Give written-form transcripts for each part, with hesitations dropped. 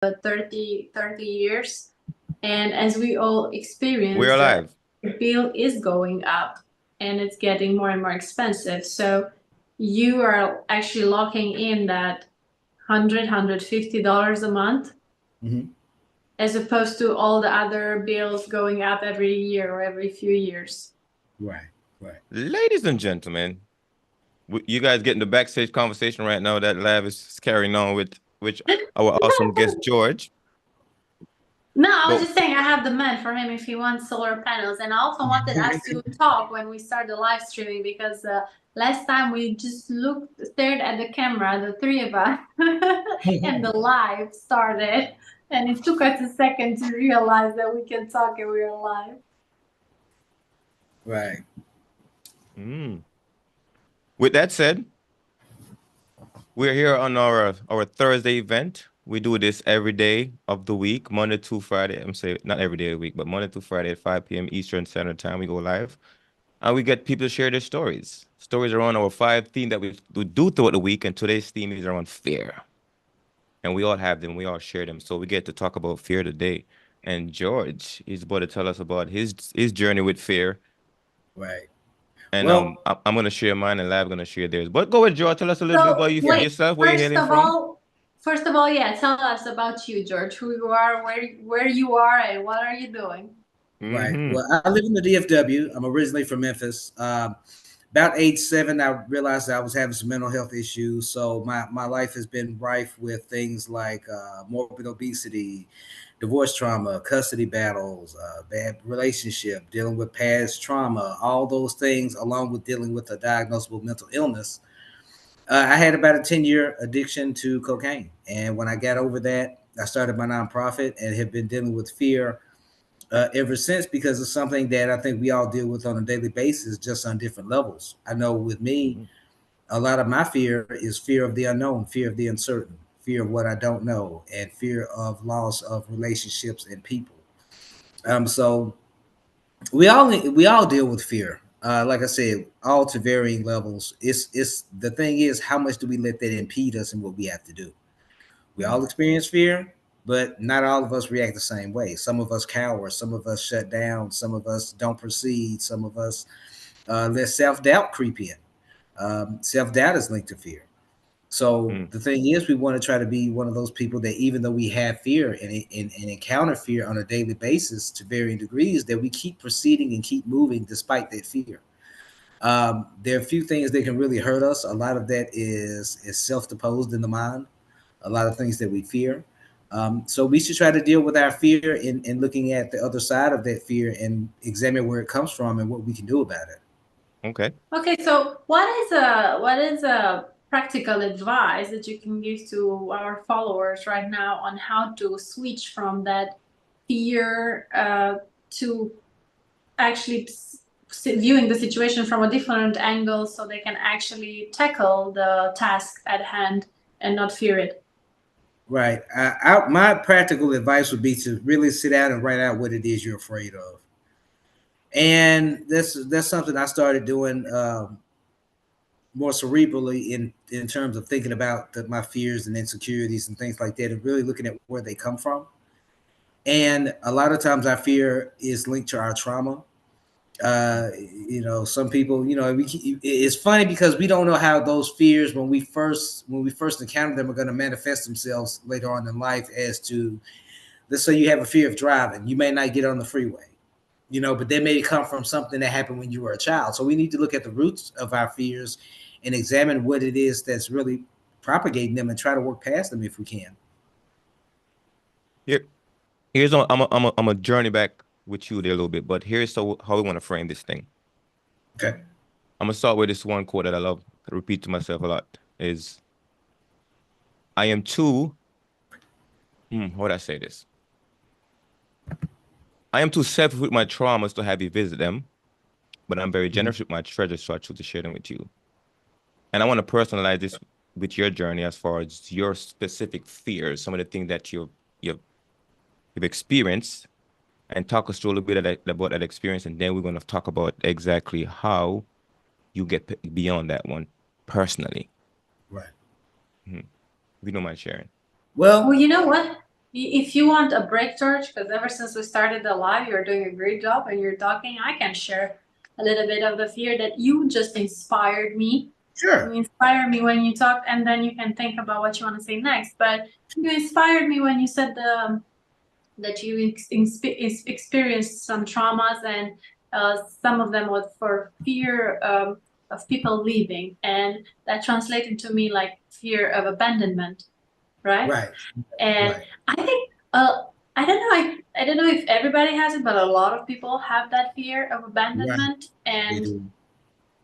30 years. And as we all We're experience, the alive. bill is going up and it's getting more and more expensive. So you are actually locking in that $150 a month, as opposed to all the other bills going up every year or every few years. Right, right. Ladies and gentlemen, you guys getting the backstage conversation right now that Lav is carrying on with our awesome guest George. No, I was But just saying I have the man for him if he wants solar panels. And I also wanted us to talk when we start the live streaming, because last time we just stared at the camera, the three of us, and the live started. And it took us a second to realize that we can talk and we're live. Right. with that said, we're here on our Thursday event. We do this every day of the week, Monday to Friday. I'm saying not every day of the week, but Monday to Friday at 5 p.m. Eastern Standard Time. We go live, and we get people to share their stories. Stories around our 5 theme that we do throughout the week, and today's theme is around fear. And we all have them. We all share them. So we get to talk about fear today. And George is about to tell us about his journey with fear. Right. And Well, I'm gonna share mine, and Lab gonna share theirs. But go ahead, George. Tell us a little bit So about wait, yourself, where you're hailing from. first of all, yeah, tell us about you, George, who you are, where you are, and what are you doing? right. Well, I live in the DFW. I'm originally from Memphis. About age 7, I realized that I was having some mental health issues. So my life has been rife with things like morbid obesity, divorce trauma, custody battles, bad relationship, dealing with past trauma, all those things, along with dealing with a diagnosable mental illness. I had about a 10-year addiction to cocaine. And when I got over that, I started my nonprofit and have been dealing with fear ever since, because it's something that I think we all deal with on a daily basis, just on different levels. I know with me, a lot of my fear is fear of the unknown, fear of the uncertain, fear of what I don't know, and fear of loss of relationships and people. So we all deal with fear. Like I said, all to varying levels. It's the thing is, how much do we let that impede us in what we have to do? We all experience fear, but not all of us react the same way. Some of us cower, some of us shut down, some of us don't proceed, some of us let self doubt creep in. Self doubt is linked to fear. So the thing is, we want to try to be one of those people that, even though we have fear and encounter fear on a daily basis to varying degrees, that we keep proceeding and keep moving despite that fear. There are a few things that can really hurt us. A lot of that is self-deposed in the mind. A lot of things that we fear. So we should try to deal with our fear in looking at the other side of that fear and examine where it comes from and what we can do about it. Okay. Okay, so what is a practical advice that you can give to our followers right now on how to switch from that fear to actually viewing the situation from a different angle, so they can actually tackle the task at hand and not fear it? Right. My practical advice would be to really sit down and write out what it is you're afraid of. And that's something I started doing more cerebrally in terms of thinking about my fears and insecurities and things like that, and really looking at where they come from. And a lot of times our fear is linked to our trauma. Some people, it's funny because we don't know how those fears, when we first encounter them, are going to manifest themselves later on in life. As to, let's say you have a fear of driving, you may not get on the freeway, but they may come from something that happened when you were a child. So we need to look at the roots of our fears and examine what it is that's really propagating them and try to work past them if we can. Here, I'm a journey back with you there a little bit, but here's how we want to frame this thing. Okay. I'm gonna start with this one quote that I love to repeat to myself a lot: is I am too how would I say this? I am too selfish with my traumas to have you visit them, but I'm very generous with my treasures, so I choose to share them with you. And I want to personalize this with your journey as far as your specific fears, some of the things that you've experienced, and talk us through a little bit about that experience, and then we're going to talk about exactly how you get beyond that one personally. Right. If you don't mind sharing. Well, Well, you know what? If you want a break, George, because ever since we started the live, you're doing a great job and you're talking, I can share a little bit of the fear that you just inspired me. Sure. You inspired me when you talked, and then you can think about what you want to say next. But you inspired me when you said that you experienced some traumas, and some of them was for fear of people leaving, and that translated to me like fear of abandonment, right? Right. And Right. I think I don't know. I don't know if everybody has it, but a lot of people have that fear of abandonment. They And do.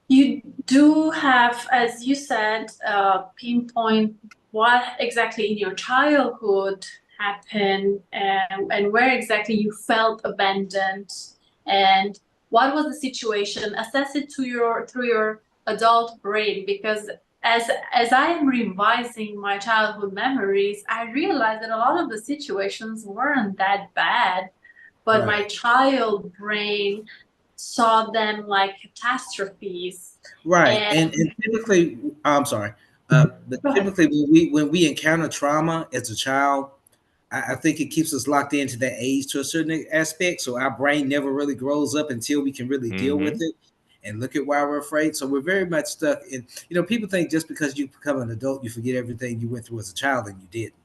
you do have, as you said, pinpoint what exactly in your childhood happened, and where exactly you felt abandoned, and what was the situation. Assess it to your through your adult brain, because as I am revising my childhood memories, I realized that a lot of the situations weren't that bad, but my Right. child brain saw them like catastrophes. Right. And And typically, I'm sorry, but go ahead. typically when we encounter trauma as a child, I think it keeps us locked into that age to a certain aspect. So our brain never really grows up until we can really deal with Mm-hmm. it and look at why we're afraid. So we're very much stuck in, people think just because you become an adult, you forget everything you went through as a child, and you didn't.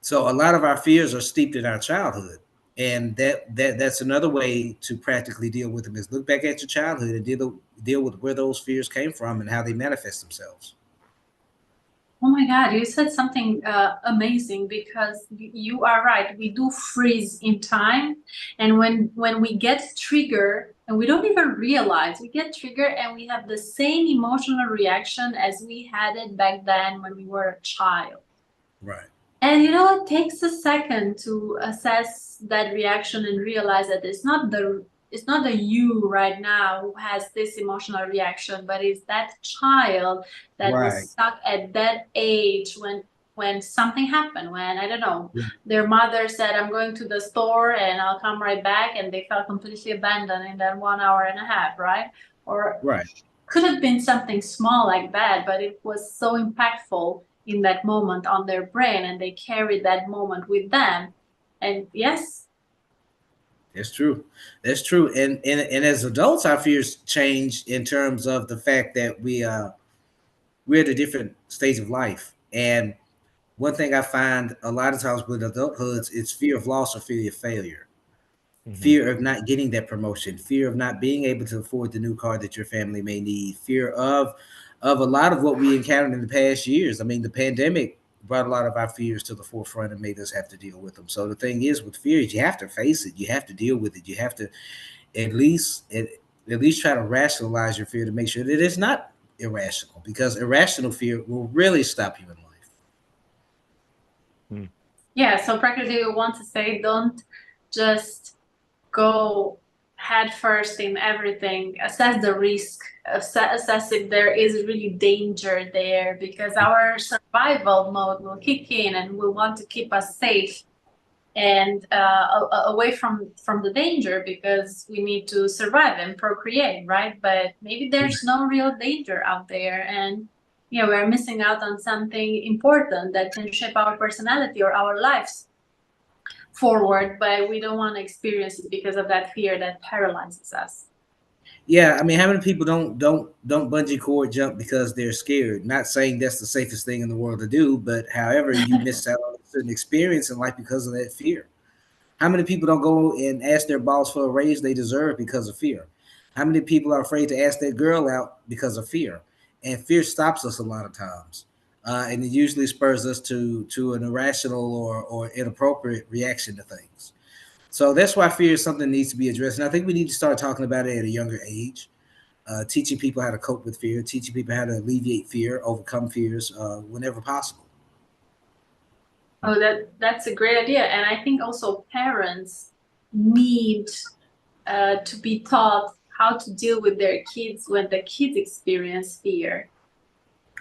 So a lot of our fears are steeped in our childhood. And that's another way to practically deal with them is look back at your childhood and deal with where those fears came from and how they manifest themselves. Oh my God, you said something amazing, because you are right. We do freeze in time, and when we get triggered and we don't even realize we get triggered, and we have the same emotional reaction as we had it back then when we were a child. Right. And it takes a second to assess that reaction and realize that it's not the you right now who has this emotional reaction, but it's that child that Right. was stuck at that age when something happened, when, I don't know, their mother said, I'm going to the store and I'll come right back, and they felt completely abandoned in that 1 hour and a half, right? Or Right. could have been something small like that, but it was so impactful in that moment on their brain, and they carried that moment with them. And yes. That's true. That's true. And as adults, our fears change in terms of the fact that we're at a different stage of life. And one thing I find a lot of times with adulthoods is fear of loss or fear of failure, Mm-hmm. fear of not getting that promotion, fear of not being able to afford the new car that your family may need, fear of a lot of what we encountered in the past years. I mean, the pandemic brought a lot of our fears to the forefront and made us have to deal with them. So the thing is with fears, you have to face it, you have to deal with it, you have to at least at least try to rationalize your fear to make sure that it's not irrational, because irrational fear will really stop you in life. Yeah, so practically we want to say, don't just go head first in everything. Assess the risk, assess if there is really danger there, because our survival mode will kick in and will want to keep us safe and away from the danger, because we need to survive and procreate, right? But maybe there's no real danger out there, and we're missing out on something important that can shape our personality or our lives forward, but we don't want to experience it because of that fear that paralyzes us. Yeah, I mean, how many people don't bungee cord jump because they're scared? Not saying that's the safest thing in the world to do, but however, you miss out on a certain experience in life because of that fear. How many people don't go and ask their boss for a raise they deserve because of fear? How many people are afraid to ask that girl out because of fear? And fear stops us a lot of times, and it usually spurs us to an irrational or inappropriate reaction to things. So that's why fear is something that needs to be addressed. And I think we need to start talking about it at a younger age, teaching people how to cope with fear, teaching people how to alleviate fear, overcome fears whenever possible. Oh, that's a great idea. And I think also parents need to be taught how to deal with their kids when the kids experience fear.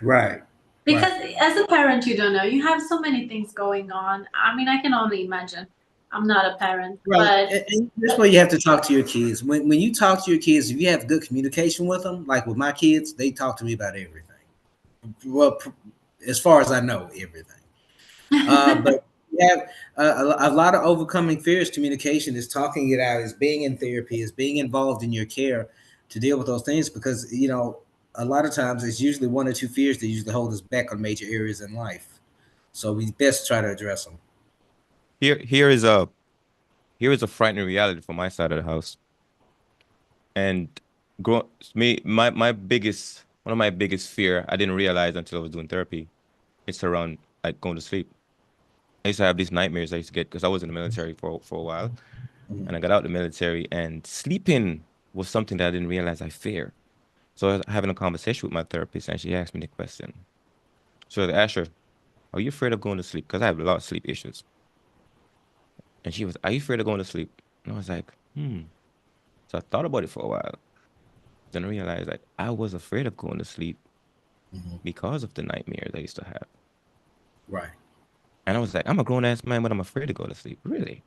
Right. Because Right. as a parent, you don't know. You have so many things going on. I mean, I can only imagine. I'm not a parent, Right. but And that's why you have to talk to your kids. When you talk to your kids, if you have good communication with them, like with my kids, they talk to me about everything. Well, as far as I know, everything. But Yeah, a lot of overcoming fear is communication, is talking it out, is being in therapy, is being involved in your care to deal with those things. Because a lot of times it's usually one or two fears that usually hold us back on major areas in life. So we best try to address them. Here, here is a frightening reality from my side of the house. And my biggest one of my biggest fear, I didn't realize until I was doing therapy, it's around like going to sleep. I used to have these nightmares I used to get because I was in the military for a while, Mhm. and I got out of the military, and sleeping was something that I didn't realize I fear. So I was having a conversation with my therapist, and she asked me the question. So I asked her, "Are you afraid of going to sleep?" Because I have a lot of sleep issues. And she was, "Are you afraid of going to sleep?" And I was like, "Hmm." So I thought about it for a while. Then I realized like I was afraid of going to sleep Mhm. because of the nightmares I used to have. Right, And I was like, I'm a grown ass man, but I'm afraid to go to sleep. Really?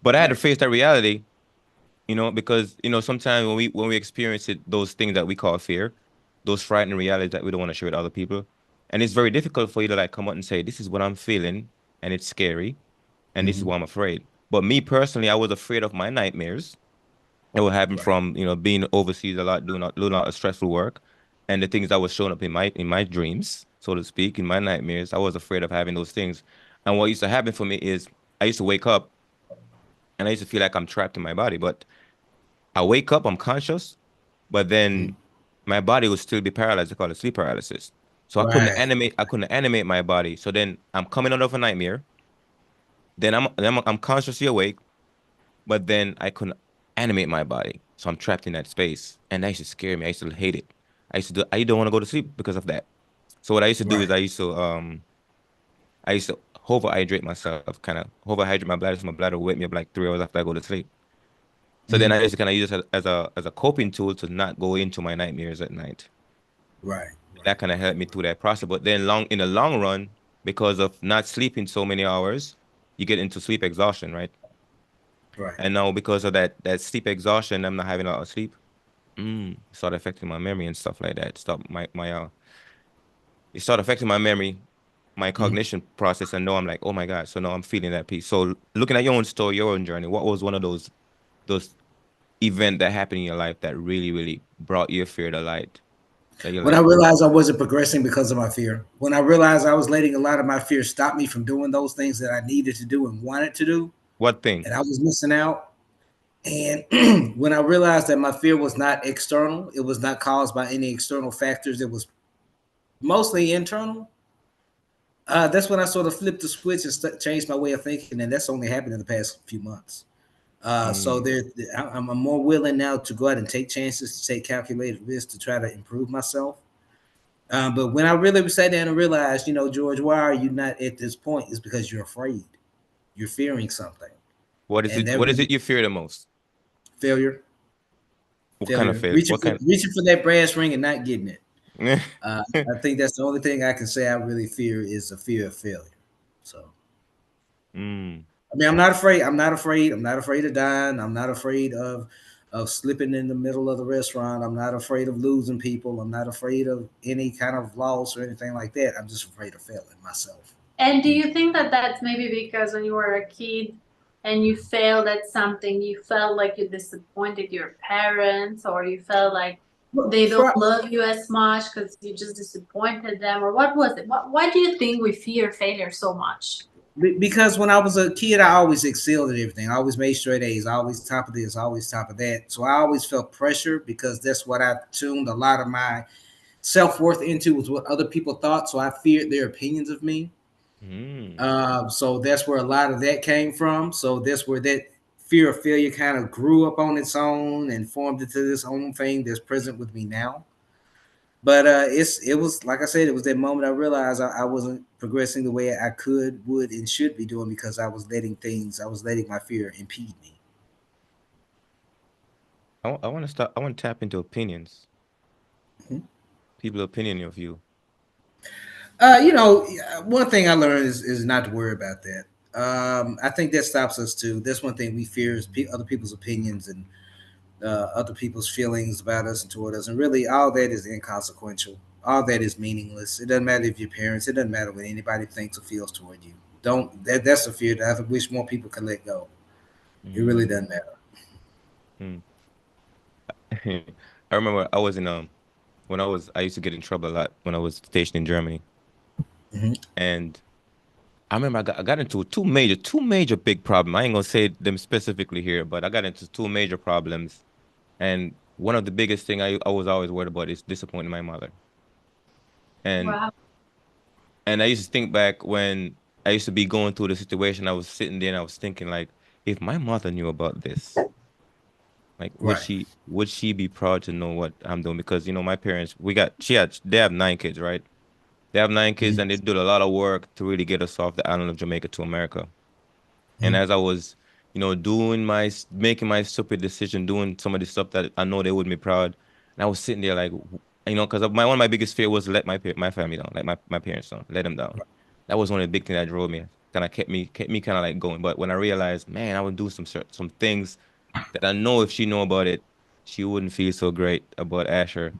But I had to right. face that reality, because sometimes when we experience it, those things that we call fear, those frightening realities that we don't want to share with other people. And it's very difficult for you to like come out and say, this is what I'm feeling, and it's scary, and this is Hmm. why I'm afraid. But me personally, I was afraid of my nightmares. It would happen Right, from being overseas a lot, doing a lot of stressful work, and the things that was showing up in my dreams, so to speak, in my nightmares. I was afraid of having those things, and what used to happen for me is I used to wake up and I used to feel like I'm trapped in my body. But I wake up, I'm conscious, but then mhm. my body would still be paralyzed. They call it sleep paralysis. So I couldn't Right, animate. I couldn't animate my body. So then I'm coming out of a nightmare. Then I'm consciously awake, but then I couldn't animate my body. So I'm trapped in that space. And that used to scare me. I used to hate it. I don't want to go to sleep because of that. So what I used to do is right. I used to overhydrate myself, kind of overhydrate my bladder, so my bladder would wake me up like 3 hours after I go to sleep. So then Hmm. I used to kind of use it as a coping tool to not go into my nightmares at night. Right, That right, kind of helped me through that process. But then in the long run, because of not sleeping so many hours, you get into sleep exhaustion, right? right. And now because of that sleep exhaustion, I'm not having a lot of sleep. It started affecting my memory and stuff like that. It started affecting my memory, my Mhm. cognition process, and now I'm like, oh my God. So now I'm feeling that peace. So looking at your own story, your own journey, what was one of those event that happened in your life that really, really brought your fear to light? That you're When I like, realized I wasn't progressing because of my fear, when I realized I was letting a lot of my fear stop me from doing those things that I needed to do and wanted to do, what thing? and I was missing out. And when I realized that my fear was not external, it was not caused by any external factors, it was mostly internal. That's when I sort of flipped the switch and changed my way of thinking, and that's only happened in the past few months. So Mm. I'm more willing now to go out and take chances, to take calculated risks to try to improve myself. But when I really sat down and realized, George, why are you not at this point? Is because you're afraid. You're fearing something, What is and it? that What is really it you fear the most? failure, What kind of failure, fear? reaching What for kind? reaching for that brass ring and not getting it. I think that's the only thing I can say I really fear is a fear of failure. So Mm. I mean, I'm not afraid. I'm not afraid. I'm not afraid of dying. I'm not afraid of slipping in the middle of the restaurant. I'm not afraid of losing people. I'm not afraid of any kind of loss or anything like that. I'm just afraid of failing myself. And do you think that that's maybe because when you were a kid and you failed at something, you felt like you disappointed your parents, or you felt like Well, they don't love you as much because you just disappointed them, or what was it? Why do you think we fear failure so much? because when I was a kid, I always excelled at everything. I always made straight A's. Always top of this. Always top of that. So I always felt pressure because that's what I tuned a lot of my self worth into, was what other people thought. So I feared their opinions of me. Mm. So that's where a lot of that came from. So that's where that fear of failure kind of grew up on its own and formed into this own thing that's present with me now. But it was like I said, it was that moment I realized I wasn't progressing the way I could, would, and should be doing because I was letting my fear impede me. I want to start. I want to tap into opinions. Mhm. People's opinion of you. One thing I learned is not to worry about that. I think that stops us too. That's one thing we fear is other people's opinions and other people's feelings about us and toward us. And really, all that is inconsequential. All that is meaningless. It doesn't matter if your parents, it doesn't matter what anybody thinks or feels toward you. That's a fear that I wish more people could let go. It really doesn't matter. Mm. I remember I was in I used to get in trouble a lot when I was stationed in Germany, Hmm. and I remember I got into two major big problems. I ain't gonna say them specifically here, but I got into two major problems, and one of the biggest thing I was always worried about is disappointing my mother. And Wow. I used to think back when I used to be going through the situation. I was sitting there and I was thinking like, if my mother knew about this, like, Right. would she be proud to know what I'm doing? Because my parents, they have 9 kids, right? They have 9 kids, Hmm. and they did a lot of work to really get us off the island of Jamaica to America. And as I was, making my stupid decision, doing some of the stuff that I know they wouldn't be proud, and I was sitting there like, because one of my biggest fear was to let my family down, like my parents down, let them down. That was one of the big things that drove me, kind of kept me kind of like going. But when I realized, man, I would do some things that I know if she know about it, she wouldn't feel so great about Asher.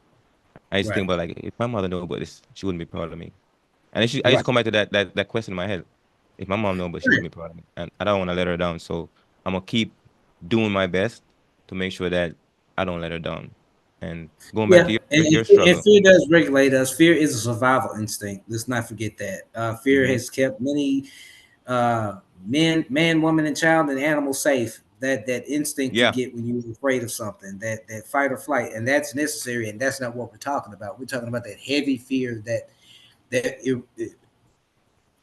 I used to think Right. about like if my mother knew about this, she wouldn't be proud of me. And I used to Right. come back to that question in my head. If my mom know, but she wouldn't be proud of me, and I don't want to let her down. So I'm gonna keep doing my best to make sure that I don't let her down. And going back to Yeah, your and struggle. fear does regulate us. Fear is a survival instinct. Let's not forget that. Fear Hmm. has kept many man, woman, and child, and animals safe. That instinct you Yeah. get when you're afraid of something, that fight or flight, and that's necessary. And that's not what we're talking about. We're talking about that heavy fear, that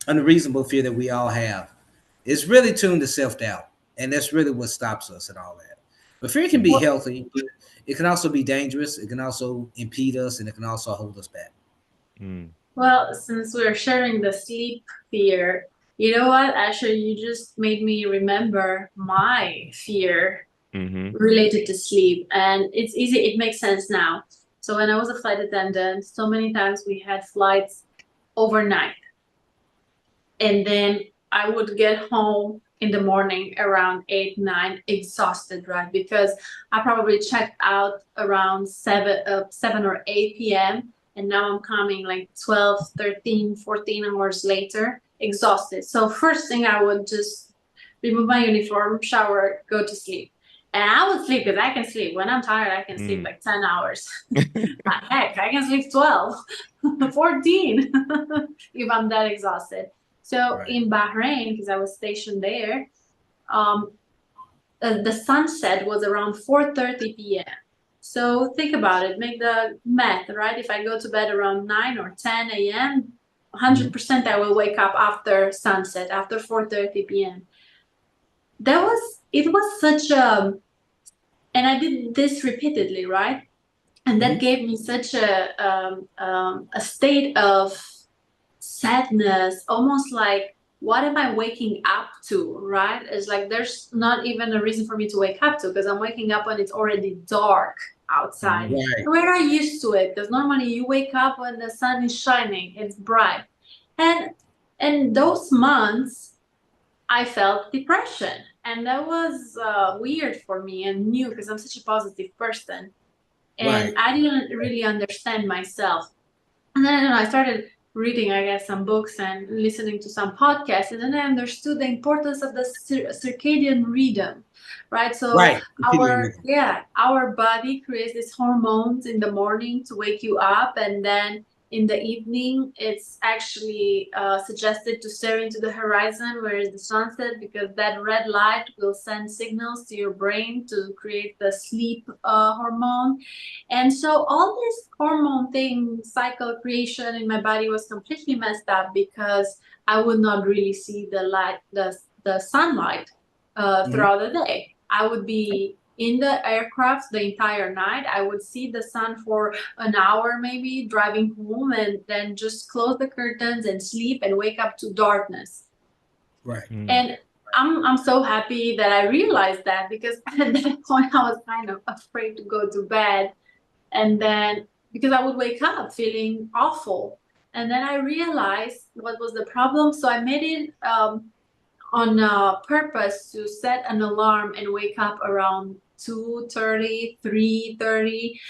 unreasonable fear that we all have. It's really tuned to self doubt, and that's really what stops us and all that. But fear can be Mm, healthy. It can also be dangerous. It can also impede us, and it can also hold us back. mm, Well, since we're sharing the sleep fear, you know what? Actually, you just made me remember my fear mm-hmm. related to sleep. And it's easy, it makes sense now. So when I was a flight attendant, so many times we had flights overnight. And then I would get home in the morning around 8, 9, exhausted, right? Because I probably checked out around 7 or 8 p.m. And now I'm coming like 12, 13, 14 hours later, exhausted. So first thing I would just remove my uniform, shower, go to sleep. And I would sleep because I can sleep. When I'm tired, I can sleep Mm. like 10 hours. Heck, I can sleep 12, 14 if I'm that exhausted. So Right. in Bahrain, because I was stationed there, um, the sunset was around 4:30 p.m. So think about it, make the math, right? If I go to bed around 9 or 10 a.m., Mhm. 100% I will wake up after sunset, after 4:30 p.m. It was such a, and I did this repeatedly, right? And that Mhm. gave me such a state of sadness, almost like, what am I waking up to, right? It's like there's not even a reason for me to wake up to, because I'm waking up when it's already dark outside. Mm. Right. And we're not used to it, because normally you wake up when the sun is shining, it's bright. And those months I felt depression, and that was weird for me and new, because I'm such a positive person, and Right. I didn't really understand myself. And then I started reading, I guess, some books and listening to some podcasts, and then I understood the importance of the circadian rhythm, right? So Right. Continuing rhythm. our body creates these hormones in the morning to wake you up, and then in the evening, it's actually suggested to stare into the horizon where is the sunset, because that red light will send signals to your brain to create the sleep hormone. And so all this hormone thing, cycle creation in my body was completely messed up, because I would not really see the light, the sunlight Mhm. throughout the day. I would be in the aircraft the entire night. I would see the sun for an hour, maybe driving home, and then just close the curtains and sleep and wake up to darkness. Right. Mm. And I'm so happy that I realized that, because at that point I was kind of afraid to go to bed, and then because I would wake up feeling awful. And then I realized what was the problem. So I made it on purpose to set an alarm and wake up around 2:30, 3:30.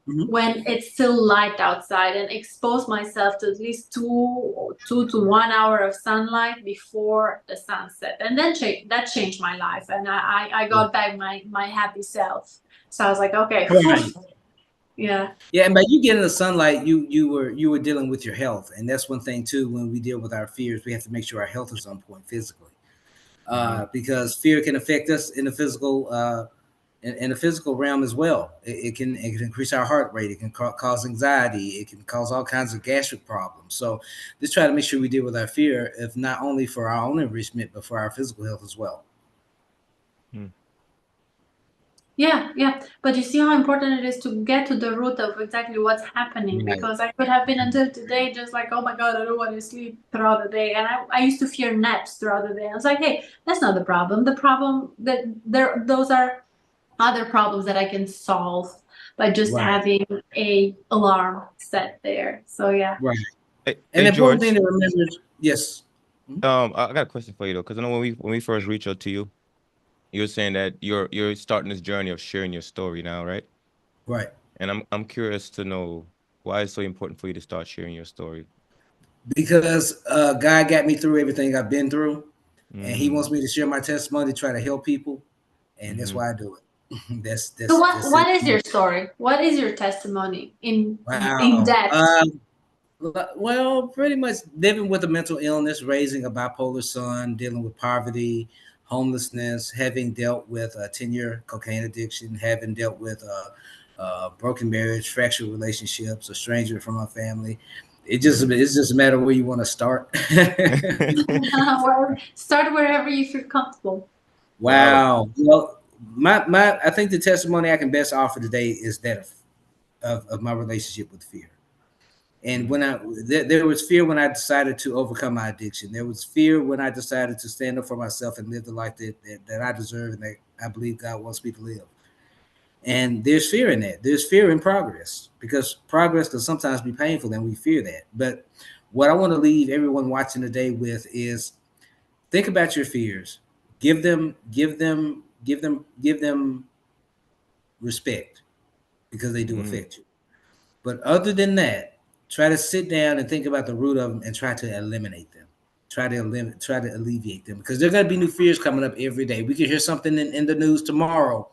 when it's still light outside, and expose myself to at least 2 to 1 hour of sunlight before the sunset. And then that changed my life, and I got back my happy self. So I was like, okay, Right. yeah. Yeah, and by you getting the sunlight, you were dealing with your health, and that's one thing too. When we deal with our fears, we have to make sure our health is on point physically, because fear can affect us in the physical in the physical realm as well. It can increase our heart rate. It can cause anxiety. It can cause all kinds of gastric problems. So just try to make sure we deal with our fear, if not only for our own enrichment, but for our physical health as well. Yeah. But you see how important it is to get to the root of exactly what's happening, Right. because I could have been until today just like, oh my God, I don't want to sleep throughout the day. And I used to fear naps throughout the day. I was like, hey, that's not the problem. The problem that those are other problems that I can solve by just Right. having a alarm set there. So yeah. Right. Hey, And hey the important thing George, to remember is, yes. I got a question for you though, because I know when we first reached out to you, you were saying that you're starting this journey of sharing your story now, right? Right. And I'm curious to know why it's so important for you to start sharing your story. Because God got me through everything I've been through, and He wants Mm, me to share my testimony to try to help people, and that's mm-hmm. why I do it. So That's what is it. your story? What is your testimony in Wow. depth? Well, pretty much living with a mental illness, raising a bipolar son, dealing with poverty, homelessness, having dealt with a 10-year cocaine addiction, having dealt with broken marriage, fractured relationships, a stranger from my family. It's just a matter of where you want to start. Well, start wherever you feel comfortable. Wow. Wow. Well, my I think the testimony I can best offer today is that of my relationship with fear. And Mm, when there was fear when I decided to overcome my addiction. There was fear when I decided to stand up for myself and live the life that I deserve and that I believe God wants me to live. And there's fear in that. There's fear in progress, because progress can sometimes be painful and we fear that. But what I want to leave everyone watching today with is think about your fears. Give them respect, because they do mm, affect you. But other than that, try to sit down and think about the root of them and try to eliminate them. Try to alleviate them, because there are going to be new fears coming up every day. We could hear something in the news tomorrow,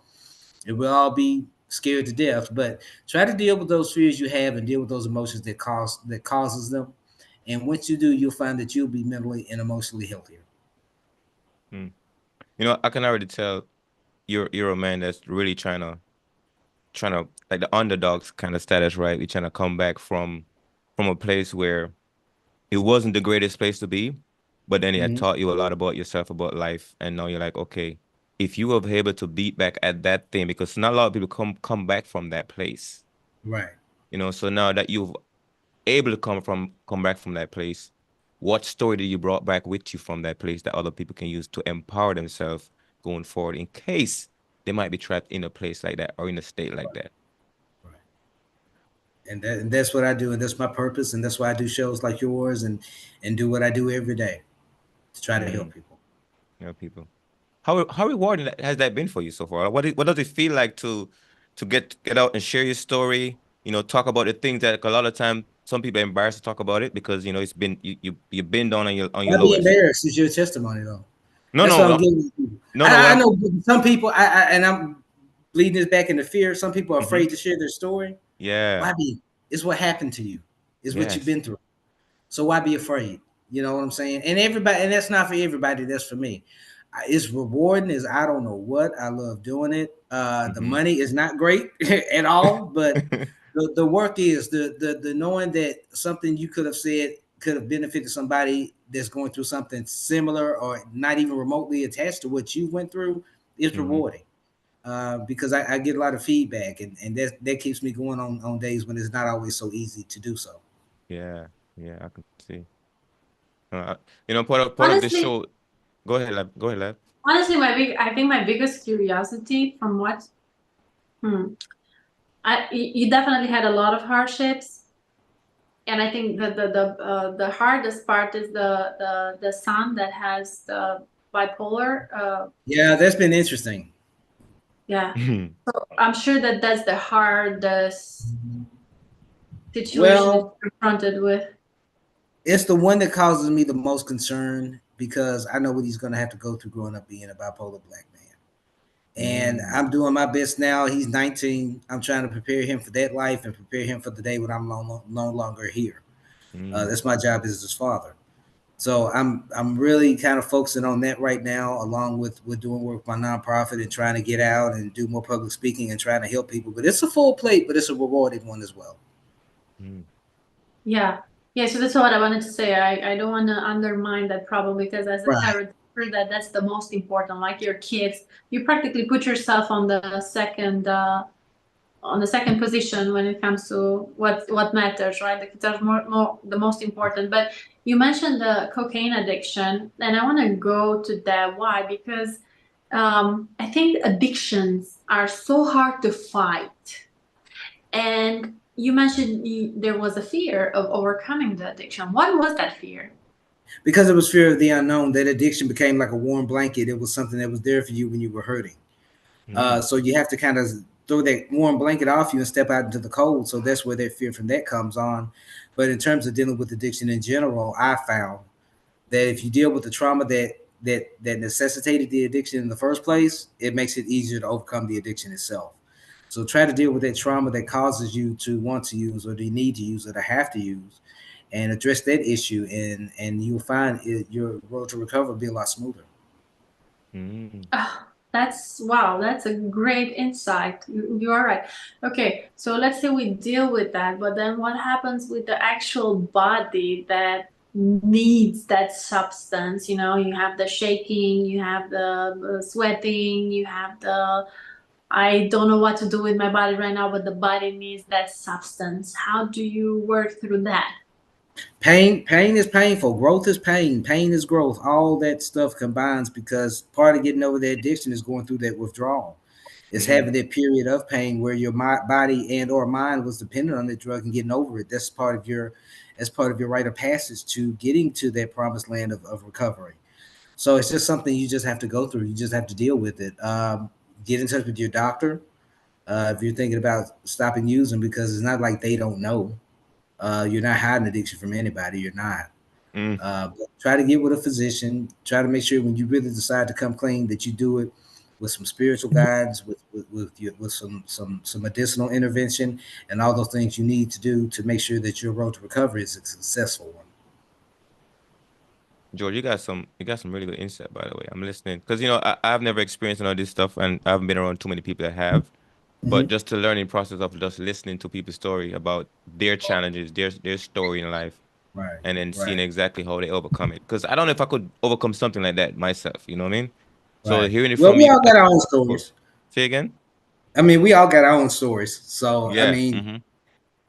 and we'll all be scared to death. But try to deal with those fears you have and deal with those emotions that causes them. And once you do, you'll find that you'll be mentally and emotionally healthier. mm. You know, I can already tell you're a man that's really trying to like the underdogs kind of status, right? You're trying to come back from a place where it wasn't the greatest place to be, but then it had Mm-hmm. taught you a lot about yourself, about life, and now you're like, okay, if you were able to beat back at that thing, because not a lot of people come back from that place, Right. you know. So now that you've able to come back from that place, what story did you brought back with you from that place that other people can use to empower themselves going forward in case they might be trapped in a place like that or in a state like that? Right. And that's what I do, and that's my purpose, and that's why I do shows like yours, and do what I do every day to try to help Mm, people. you know, people. How rewarding has that been for you so far? What does it feel like to get out and share your story? You know, talk about the things that a lot of time some people are embarrassed to talk about it because you know it's been you've been down on your Why be lowest. embarrassed? It's your testimony, though. No, That's what no, I'm no, giving you. no. What I I'm know some people, and I'm bleeding this back into fear. Some people are hmm afraid to share their story. Yeah. Why be? It's what happened to you. It's what you've Yes. been through. So why be afraid? You know what I'm saying? And everybody, and that's not for everybody. That's for me. It's rewarding as I don't know what. I love doing it. The Hmm. money is not great at all, but the work is the knowing that something you could have said could have benefited somebody that's going through something similar or not even remotely attached to what you went through is Hmm. rewarding. Because I get a lot of feedback, and that keeps me going on days when it's not always so easy to do so. Yeah. Yeah. I can see. Uh, you know, part of the Honestly, show. Go ahead, Lab. Go ahead, Lab. I think my biggest curiosity from what, hmm, you definitely had a lot of hardships, and I think the hardest part is the son that has the bipolar. Yeah, that's been interesting. Yeah. So I'm sure that that's the hardest situation that Well, you're confronted with. it's the one that causes me the most concern because I know what he's going to have to go through growing up being a bipolar black man. And I'm doing my best now. He's 19. I'm trying to prepare him for that life and prepare him for the day when I'm no longer here. That's my job as his father. So I'm really kind of focusing on that right now, along with doing work with my nonprofit and trying to get out and do more public speaking and trying to help people. But it's a full plate, but it's a rewarding one as well. Yeah. Yeah, so that's what I wanted to say. I don't want to undermine that problem because as a Right. parent, for that's the most important. Like your kids, you practically put yourself on the second position when it comes to what matters, right? The kids are more the most important. But you mentioned the cocaine addiction, and I want to go to that. Why? Because I think addictions are so hard to fight. And you mentioned there was a fear of overcoming the addiction. What was that fear? Because it was fear of the unknown. That addiction became like a warm blanket. It was something that was there for you when you were hurting. So you have to kind of throw that warm blanket off you and step out into the cold. So that's where that fear from that comes on. But in terms of dealing with addiction in general, I found that if you deal with the trauma that necessitated the addiction in the first place, it makes it easier to overcome the addiction itself. So try to deal with that trauma that causes you to want to use or to need to use or to have to use, and address that issue, and you'll find your road to recovery will be a lot smoother. Oh, that's a great insight. You are right. Okay, so let's say we deal with that, but then what happens with the actual body that needs that substance? You know, you have the shaking, you have the sweating, you have the I don't know what to do with my body right now, but the body needs that substance. How do you work through that? Pain is painful. Growth is pain. Pain is growth. All that stuff combines because part of getting over the addiction is going through that withdrawal. It's having that period of pain where your body and or mind was dependent on the drug and getting over it. That's part of your rite of passage to getting to that promised land of recovery. So it's just something you just have to go through. You just have to deal with it. Get in touch with your doctor if you're thinking about stopping using, because it's not like they don't know. You're not hiding addiction from anybody. You're not. But try to get with a physician. Try to make sure when you really decide to come clean that you do it with some spiritual guidance, with some medicinal intervention, and all those things you need to do to make sure that your road to recovery is a successful one. George, you got some really good insight, by the way. I'm listening because I've never experienced all this stuff, and I haven't been around too many people that have. But Mm-hmm. just the learning process of just listening to people's story about their challenges, their story in life, Right, and then seeing right, exactly how they overcome it. Because I don't know if I could overcome something like that myself. You know what I mean? So right. hearing it Well, from we you, all got our own cool. stories. Say again? I mean, we all got our own stories. So, I Yeah. mean,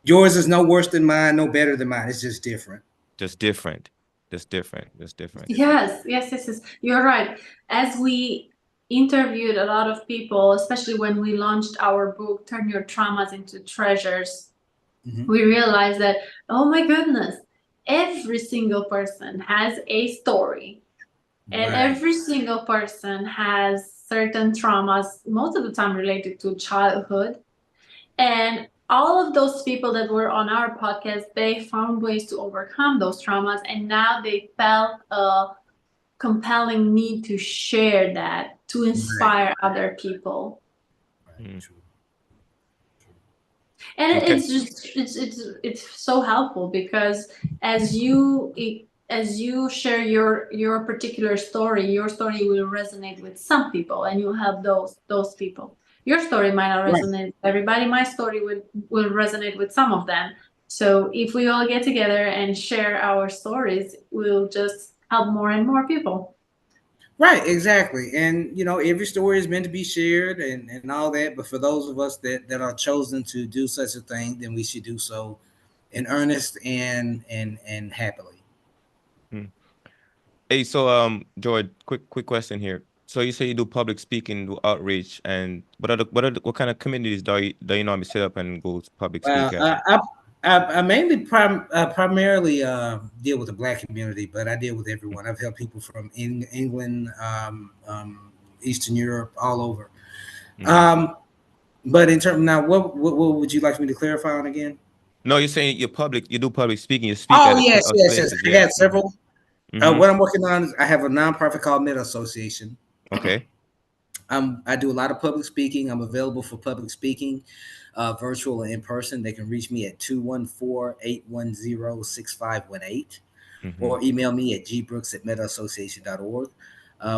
yours is no worse than mine, no better than mine. It's just different. Just different. Just different. Just different. Yes. You're right. As we interviewed a lot of people, especially when we launched our book, Turn Your Traumas into Treasures, we realized that, oh my goodness, every single person has a story. And Right. every single person has certain traumas, most of the time related to childhood. And all of those people that were on our podcast, they found ways to overcome those traumas. And now they felt a compelling need to share that, to Right. inspire other people. Right. Mm. True. And Okay. it's just it's so helpful because as you share your particular story, your story will resonate with some people and you'll help those people. Your story might not Right. resonate with everybody. My story will resonate with some of them. So if we all get together and share our stories, we'll just help more and more people. Right, exactly. And every story is meant to be shared and all that. But for those of us that are chosen to do such a thing, then we should do so in earnest and happily. Mm. Hey, so George, quick question here. So you say you do public speaking, do outreach, and what kind of communities do you normally set up and go to public speak Well, at? I mainly primarily deal with the black community, but I deal with everyone. I've helped people from England, Eastern Europe, all over. But in terms now, what would you like me to clarify on again? No, you're saying you do public speaking. You speak Oh at yes, us yes, yes. places. I Yeah. got several. Mm-hmm. What I'm working on is I have a nonprofit called Metta Association. Okay. I do a lot of public speaking. I'm available for public speaking, virtual and in person. They can reach me at 214-810-6518 Mm-hmm. or email me at gbrooks@mettaassociation.org.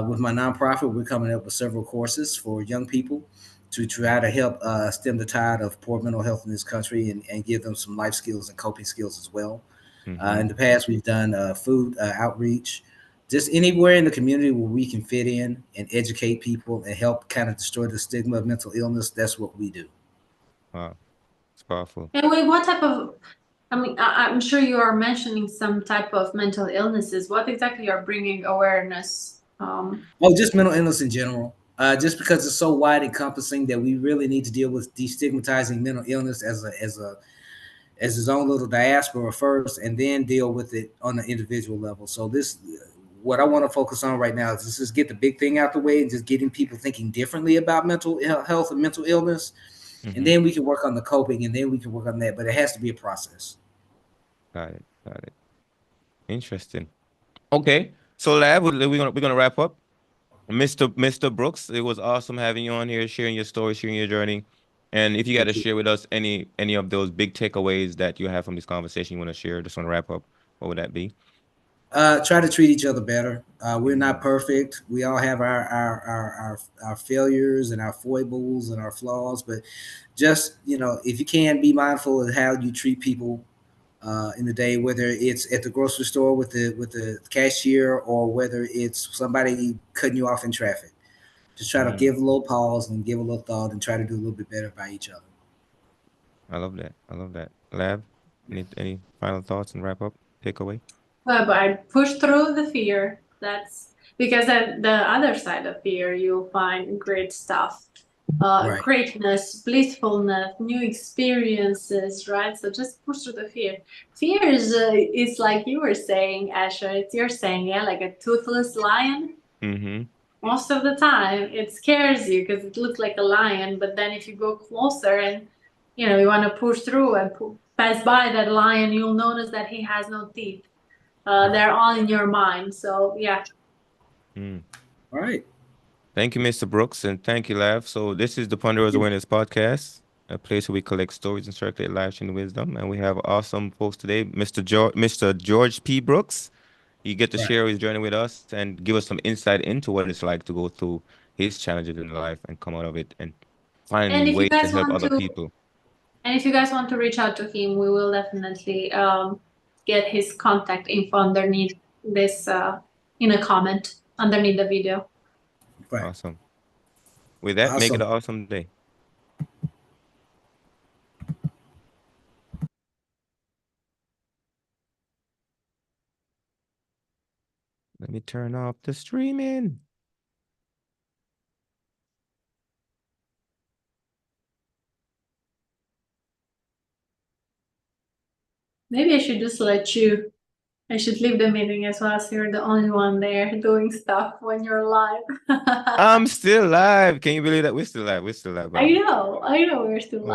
With my nonprofit, we're coming up with several courses for young people to try to help stem the tide of poor mental health in this country and give them some life skills and coping skills as well. Mm-hmm. In the past, we've done food outreach, just anywhere in the community where we can fit in and educate people and help kind of destroy the stigma of mental illness. That's what we do. Wow, it's powerful. And wait, what type of, I mean, I'm sure you are mentioning some type of mental illnesses. What exactly are bringing awareness? Oh, just mental illness in general. Just because it's so wide encompassing that we really need to deal with destigmatizing mental illness as his own little diaspora first, and then deal with it on an individual level. So this, what I want to focus on right now is just get the big thing out the way and just getting people thinking differently about mental health and mental illness, and then we can work on the coping, and then we can work on that. But it has to be a process. Got it. Got it. Interesting. Okay, so Lab, we're gonna wrap up. Mr. Brooks, it was awesome having you on here, sharing your story, sharing your journey. And if you got to share with us any of those big takeaways that you have from this conversation you want to share, just want to wrap up, what would that be? Try to treat each other better. We're not perfect. We all have our failures and our foibles and our flaws, but just, if you can, be mindful of how you treat people in the day, whether it's at the grocery store with the cashier or whether it's somebody cutting you off in traffic. Just try to give a little pause and give a little thought and try to do a little bit better by each other. I love that. I love that. Lab, any final thoughts and wrap up takeaway? Well, but I push through the fear. That's because at the other side of fear, you'll find great stuff. Right. Greatness, blissfulness, new experiences, right? So just push through the fear. Fear is like you were saying, Asher. You're saying, yeah, like a toothless lion. Most of the time, it scares you because it looks like a lion. But then if you go closer and you want to push through and pass by that lion, you'll notice that he has no teeth. They're all in your mind. So yeah. All right. Thank you, Mr. Brooks, and thank you, Lav. So this is the Ponderous Awareness Podcast, a place where we collect stories and circulate life-changing wisdom. And we have awesome folks today, Mr. George P. Brooks. He get to share his journey with us and give us some insight into what it's like to go through his challenges in life and come out of it and find ways to help other people. And if you guys want to reach out to him, we will definitely get his contact info underneath this in a comment underneath the video. Right. Awesome. With that, make it an awesome day. Let me turn off the streaming. Maybe I should just I should leave the meeting as well, so you're the only one there doing stuff when you're live. I'm still live. Can you believe that? We're still live. We're still live. I know we're still live.